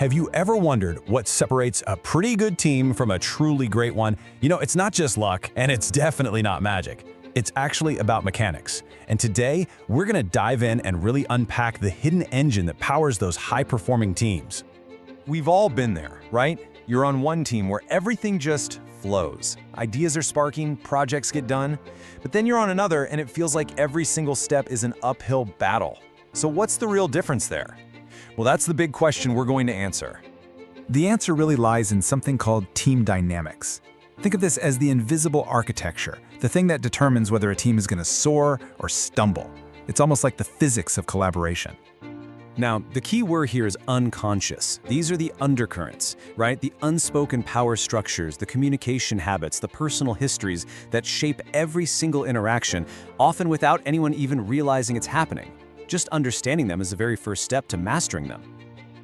Have you ever wondered what separates a pretty good team from a truly great one? It's not just luck, and it's definitely not magic. It's actually about mechanics. And today, we're going to dive in and really unpack the hidden engine that powers those high-performing teams. We've all been there, right? You're on one team where everything just flows. Ideas are sparking, projects get done, but then you're on another and it feels like every single step is an uphill battle. So what's the real difference there? Well, that's the big question we're going to answer. The answer really lies in something called team dynamics. Think of this as the invisible architecture, the thing that determines whether a team is going to soar or stumble. It's almost like the physics of collaboration. Now, the key word here is unconscious. These are the undercurrents, right? The unspoken power structures, the communication habits, the personal histories that shape every single interaction, often without anyone even realizing it's happening. Just understanding them is the very first step to mastering them.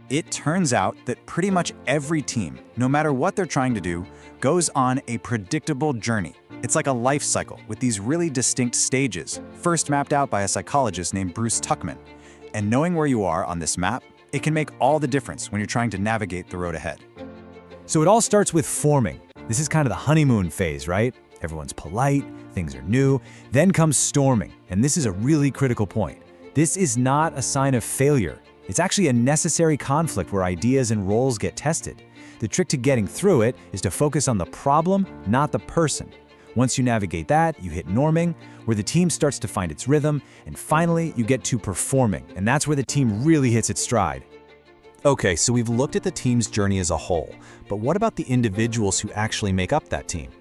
It turns out that pretty much every team, no matter what they're trying to do, goes on a predictable journey. It's like a life cycle with these really distinct stages, first mapped out by a psychologist named Bruce Tuckman. And knowing where you are on this map, it can make all the difference when you're trying to navigate the road ahead. So it all starts with forming. This is kind of the honeymoon phase, right? Everyone's polite, things are new. Then comes storming, and this is a really critical point. This is not a sign of failure. It's actually a necessary conflict where ideas and roles get tested. The trick to getting through it is to focus on the problem, not the person. Once you navigate that, you hit norming, where the team starts to find its rhythm, and finally, you get to performing, and that's where the team really hits its stride. Okay, so we've looked at the team's journey as a whole, but what about the individuals who actually make up that team?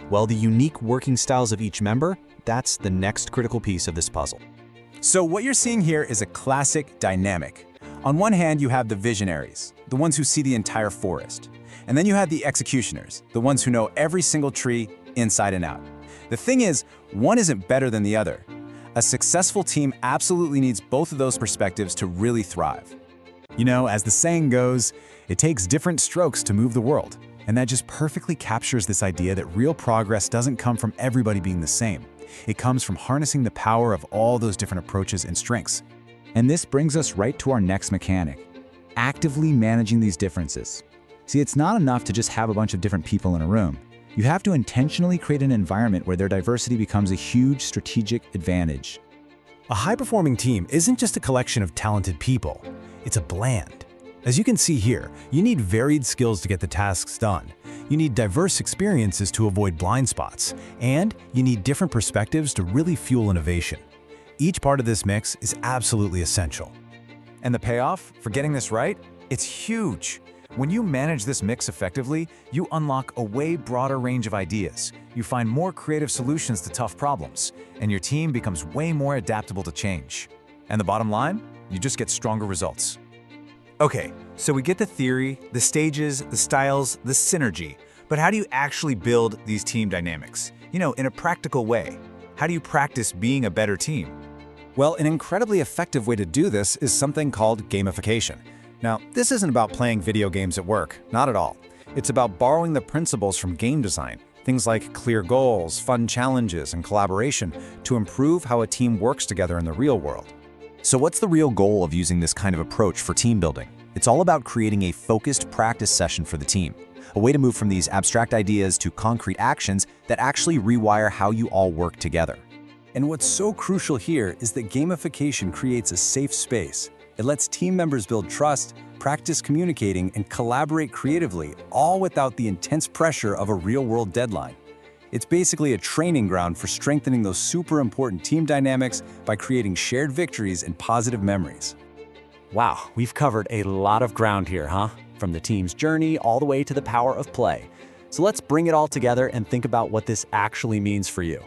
Well, the unique working styles of each member, that's the next critical piece of this puzzle. So what you're seeing here is a classic dynamic. On one hand, you have the visionaries, the ones who see the entire forest. And then you have the executioners, the ones who know every single tree inside and out. The thing is, one isn't better than the other. A successful team absolutely needs both of those perspectives to really thrive. As the saying goes, it takes different strokes to move the world. And that just perfectly captures this idea that real progress doesn't come from everybody being the same. It comes from harnessing the power of all those different approaches and strengths. And this brings us right to our next mechanic, actively managing these differences. See, it's not enough to just have a bunch of different people in a room. You have to intentionally create an environment where their diversity becomes a huge strategic advantage. A high-performing team isn't just a collection of talented people. It's a blend. As you can see here, you need varied skills to get the tasks done. You need diverse experiences to avoid blind spots. And you need different perspectives to really fuel innovation. Each part of this mix is absolutely essential. And the payoff for getting this right? It's huge. When you manage this mix effectively, you unlock a way broader range of ideas. You find more creative solutions to tough problems, and your team becomes way more adaptable to change. And the bottom line? You just get stronger results. Okay, so we get the theory, the stages, the styles, the synergy. But how do you actually build these team dynamics? In a practical way. How do you practice being a better team? Well, an incredibly effective way to do this is something called gamification. Now, this isn't about playing video games at work, not at all. It's about borrowing the principles from game design, things like clear goals, fun challenges, and collaboration to improve how a team works together in the real world. So what's the real goal of using this kind of approach for team building? It's all about creating a focused practice session for the team, a way to move from these abstract ideas to concrete actions that actually rewire how you all work together. And what's so crucial here is that gamification creates a safe space. It lets team members build trust, practice communicating, and collaborate creatively, all without the intense pressure of a real-world deadline. It's basically a training ground for strengthening those super important team dynamics by creating shared victories and positive memories. Wow, we've covered a lot of ground here, huh? From the team's journey all the way to the power of play. So let's bring it all together and think about what this actually means for you.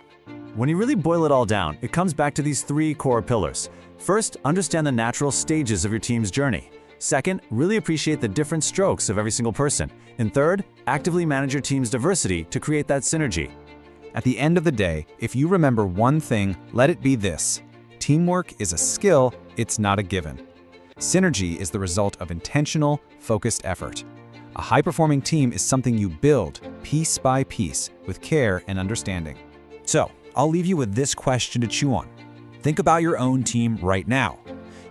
When you really boil it all down, it comes back to these three core pillars. First, understand the natural stages of your team's journey. Second, really appreciate the different strokes of every single person. And third, actively manage your team's diversity to create that synergy. At the end of the day, if you remember one thing, let it be this. Teamwork is a skill, it's not a given. Synergy is the result of intentional, focused effort. A high-performing team is something you build, piece by piece, with care and understanding. So, I'll leave you with this question to chew on. Think about your own team right now.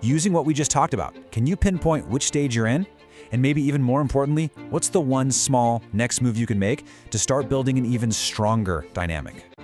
Using what we just talked about, can you pinpoint which stage you're in? And maybe even more importantly, what's the one small next move you can make to start building an even stronger dynamic?